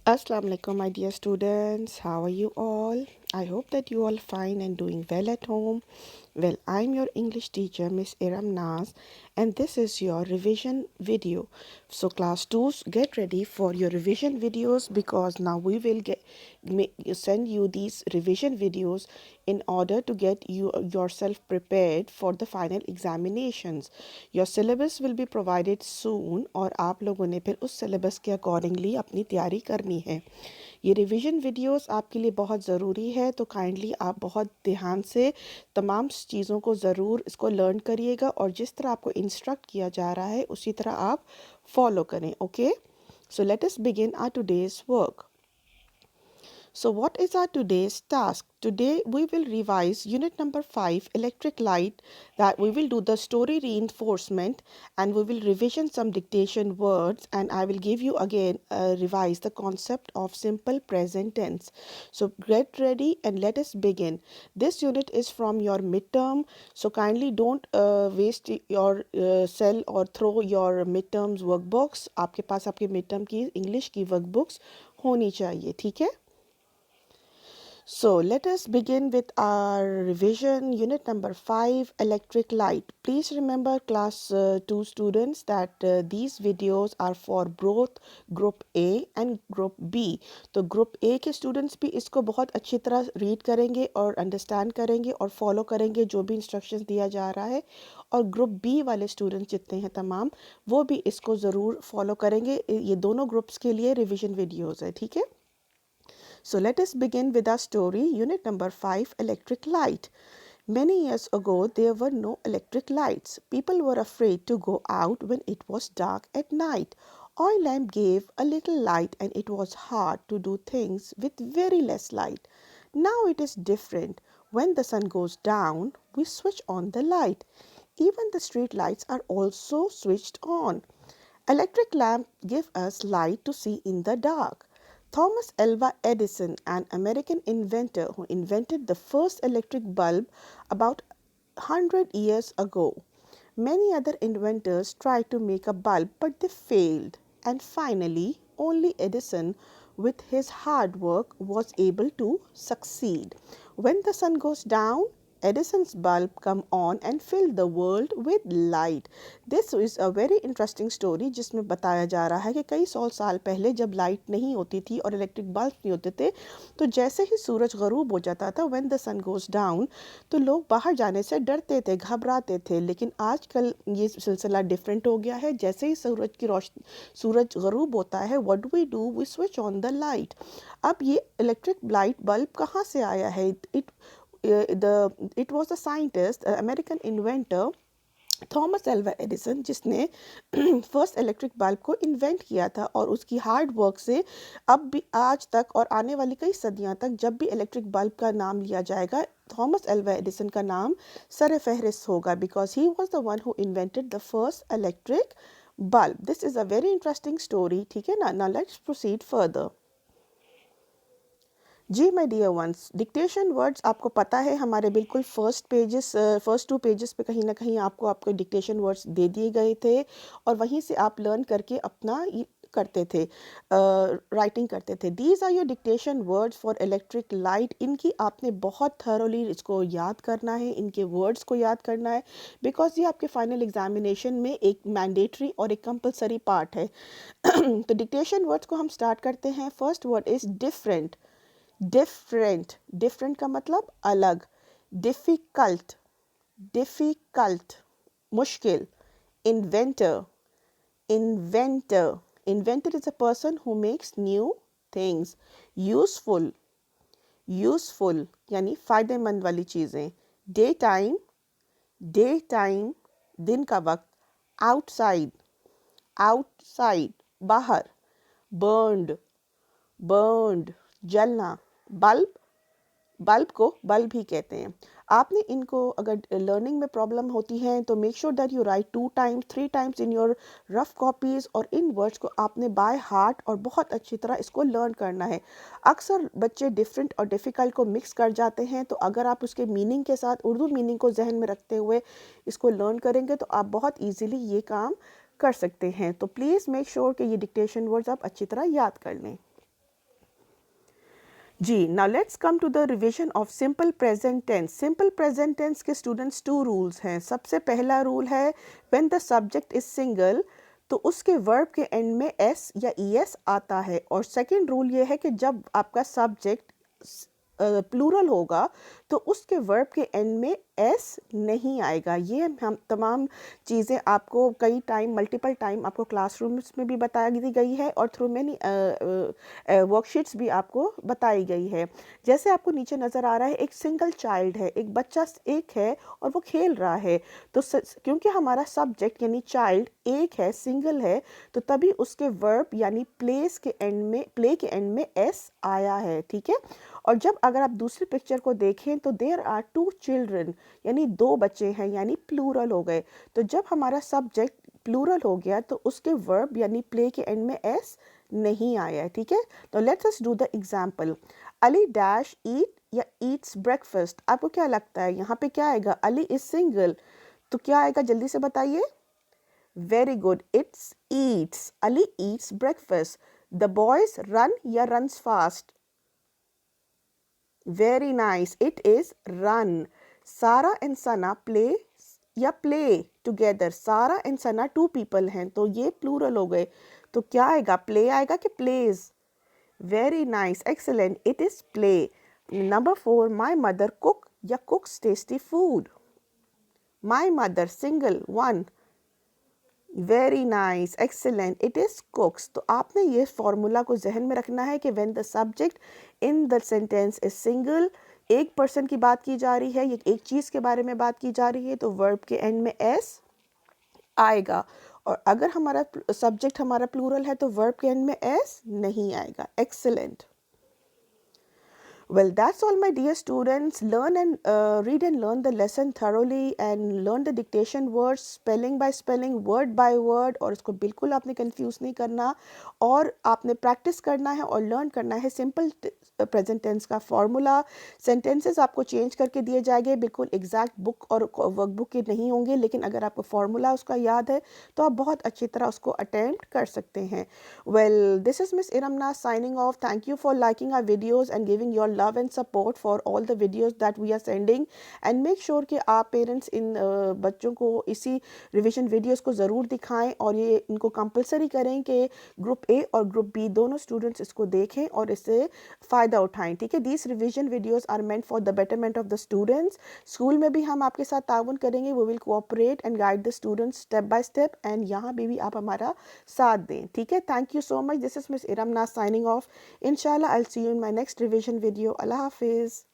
Assalamu alaikum, my dear students. How are you all? I hope that you all fine and doing well at home. Well, I'm your English teacher, Miss Iram Naz, and this is your revision video. So, class 2s, get ready for your revision videos because now we will send you these revision videos in order to get you yourself prepared for the final examinations. Your syllabus will be provided soon और आप लोगों ने फिर उस syllabus के accordingly अपनी तैयारी करनी है. ये रिवीजन वीडियोस आपके लिए बहुत ज़रूरी है, तो काइंडली आप बहुत ध्यान से तमाम चीज़ों को ज़रूर इसको लर्न करिएगा और जिस तरह आपको इंस्ट्रक्ट किया जा रहा है उसी तरह आप फॉलो करें. Okay, so let us begin our today's work. So what is our today's task? Today we will revise unit number 5, electric light, that we will do the story reinforcement and we will revision some dictation words, and I will give you again revise the concept of simple present tense. So get ready and let us begin. This unit is from your midterm, so kindly don't waste your cell or throw your midterms workbooks. आपके पास आपके midterm की English की workbooks होनी चाहिए, ठीक है? So let us begin with our revision unit number 5, electric light. Please remember class 2 students that these videos are for both group A and group B. तो group A के students भी इसको बहुत अच्छी तरह read करेंगे और understand करेंगे और follow करेंगे जो भी instructions दिया जा रहा है, और group B वाले students जितने हैं तमाम वो भी इसको ज़रूर follow करेंगे. ये दोनों groups के लिए revision videos है, ठीक है? So let us begin with our story, unit number 5, electric light. Many years ago, there were no electric lights. People were afraid to go out when it was dark at night. Oil lamp gave a little light and it was hard to do things with very less light. Now it is different. When the sun goes down, we switch on the light. Even the street lights are also switched on. Electric lamps give us light to see in the dark. Thomas Alva Edison, an American inventor who invented the first electric bulb about 100 years ago. Many other inventors tried to make a bulb, but they failed. And finally, only Edison, with his hard work, was able to succeed. When the sun goes down, Edison's bulb come on and fill the world with light. This is a very interesting story जिसमें बताया जा रहा है कि कई सौ साल पहले जब लाइट नहीं होती थी और इलेक्ट्रिक बल्ब नहीं होते थे, तो जैसे ही सूरज गरूब हो जाता था, when the sun goes down, तो लोग बाहर जाने से डरते थे, घबराते थे. लेकिन आजकल ये सिलसिला डिफरेंट हो गया है. जैसे ही सूरज गरूब होता है, what do we do? We switch on the light. अब ये इलेक्ट्रिक लाइट बल्ब कहाँ से आया है? It was a scientist, American inventor Thomas Alva Edison जिसने फर्स्ट इलेक्ट्रिक बल्ब को इन्वेंट किया था, और उसकी हार्ड वर्क से अब भी आज तक और आने वाली कई सदियां तक जब भी इलेक्ट्रिक बल्ब का नाम लिया जाएगा, थॉमस एल्वा एडिसन का नाम सर फहरिस्त होगा, because he was the one who invented the first electric bulb. This is a very interesting story, ठीक है ना? Now let's proceed further. जी my dear ones, dictation words आपको पता है हमारे बिल्कुल फर्स्ट 2 पेजेस पे कहीं ना कहीं आपको डिक्टेशन वर्ड्स दे दिए गए थे और वहीं से आप लर्न करके अपना करते थे, राइटिंग करते थे. These are your dictation words for electric light. इनकी आपने बहुत थरोली इसको याद करना है, इनके वर्ड्स को याद करना है, बिकॉज ये आपके फाइनल एग्जामिनेशन में एक मैंडेटरी और एक कंपलसरी पार्ट है. तो डिक्टेशन वर्ड्स को हम स्टार्ट करते हैं. First word is different. Different का मतलब अलग. डिफिकल्ट मुश्किल. Inventor is a person who makes new things. Useful यानी फायदेमंद वाली चीज़ें. डे टाइम दिन का वक्त. आउटसाइड बाहर. बर्न्ड जलना. बल्ब को बल्ब ही कहते हैं. आपने इनको अगर लर्निंग में प्रॉब्लम होती है तो make sure that you right 2 times 3 times in your rough copies, और इन वर्ड्स को आपने बाय हार्ट और बहुत अच्छी तरह इसको लर्न करना है. अक्सर बच्चे डिफरेंट और डिफ़िकल्ट को मिक्स कर जाते हैं, तो अगर आप उसके मीनिंग के साथ उर्दू मीनिंग को जहन में रखते हुए इसको लर्न करेंगे तो आप बहुत ईजीली ये काम कर सकते हैं. तो प्लीज़ मेक श्योर कि ये डिक्टेशन वर्ड्स आप अच्छी तरह याद कर लें. जी, now let's come to the revision of simple present tense. Simple present tense के students 2 rules हैं. सबसे पहला rule है when the subject is single तो उसके verb के end में s या es आता है, और second rule ये है कि जब आपका subject प्लूरल होगा तो उसके वर्ब के एंड में एस नहीं आएगा। ये हम तमाम चीज़ें आपको कई टाइम मल्टीपल टाइम आपको क्लासरूम्स में भी बताई दी गई है और थ्रू मैनी वर्कशीट्स भी आपको बताई गई है। जैसे आपको नीचे नज़र आ रहा है, एक सिंगल चाइल्ड है, एक बच्चा एक है और वो खेल रहा है। तो क्योंकि हमारा सब्जेक्ट यानी चाइल्ड एक है, सिंगल है, तो तभी उसके वर्ब यानी प्ले के एंड में एस आया है, ठीक है। और जब अगर आप दूसरी पिक्चर को देखें तो देयर आर 2 चिल्ड्रन यानी 2 बच्चे हैं, यानी प्लूरल हो गए। तो जब हमारा सब्जेक्ट प्लूरल हो गया तो उसके वर्ब यानी प्ले के एंड में एस नहीं आया है, ठीक है। तो let's us do the example. Ali dash eat या ईट्स ब्रेकफास्ट। आपको क्या लगता है यहाँ पे क्या आएगा? अली इज सिंगल, तो क्या आएगा जल्दी से बताइए। Very good, it's eats. Ali eats breakfast. The boys run या runs fast? Very nice. It is run. Sarah and Sana play या play together. Sarah and Sana 2 people हैं, तो ये plural हो गए। तो क्या आएगा? Play आएगा कि plays? Very nice. Excellent. It is play. Number 4. My mother cook या cooks tasty food. My mother single one. Very nice, excellent, it is कुक्स। तो आपने ये फॉर्मूला को जहन में रखना है कि when the subject in the sentence is single, एक पर्सन की बात की जा रही है, ये एक चीज़ के बारे में बात की जा रही है, तो वर्ब के एंड में एस आएगा। और अगर हमारा सब्जेक्ट हमारा प्लूरल है तो वर्ब के एंड में एस नहीं आएगा। Excellent. Well, that's all, my dear students. Learn and read and learn the lesson thoroughly and learn the dictation words, spelling by spelling, word by word, और इसको बिल्कुल आपने कंफ्यूज नहीं करना, और आपने प्रैक्टिस करना है और लर्न करना है सिंपल प्रेजेंट टेंस का फॉर्मूला। सेंटेंसेस आपको चेंज करके दिए जाएंगे, बिल्कुल एग्जैक्ट बुक और वर्कबुक के नहीं होंगे, लेकिन अगर आपको फॉर्मूला उसका याद है तो आप बहुत अच्छी तरह उसको अटेम्प्ट कर सकते हैं। Well, this is Miss Iramna signing off. Thank you for liking our videos and giving your love and support for all the videos that we are sending, and make sure कि आप parents इन बच्चों को इसी revision videos को ज़रूर दिखाएं और ये इनको कंपलसरी करें कि ग्रुप ए और ग्रुप बी दोनों स्टूडेंट्स इसको देखें और इससे फ़ायदा उठाएं, ठीक है। These revision videos are meant for the betterment of the students. School में भी हम आपके साथ ताउन करेंगे, we will cooperate and guide the students step by step, and यहाँ भी आप हमारा साथ दें, ठीक है। Thank you so much. This is Miss Iramna signing off. Inshallah, I'll see you in my next revision video. Allah Hafiz.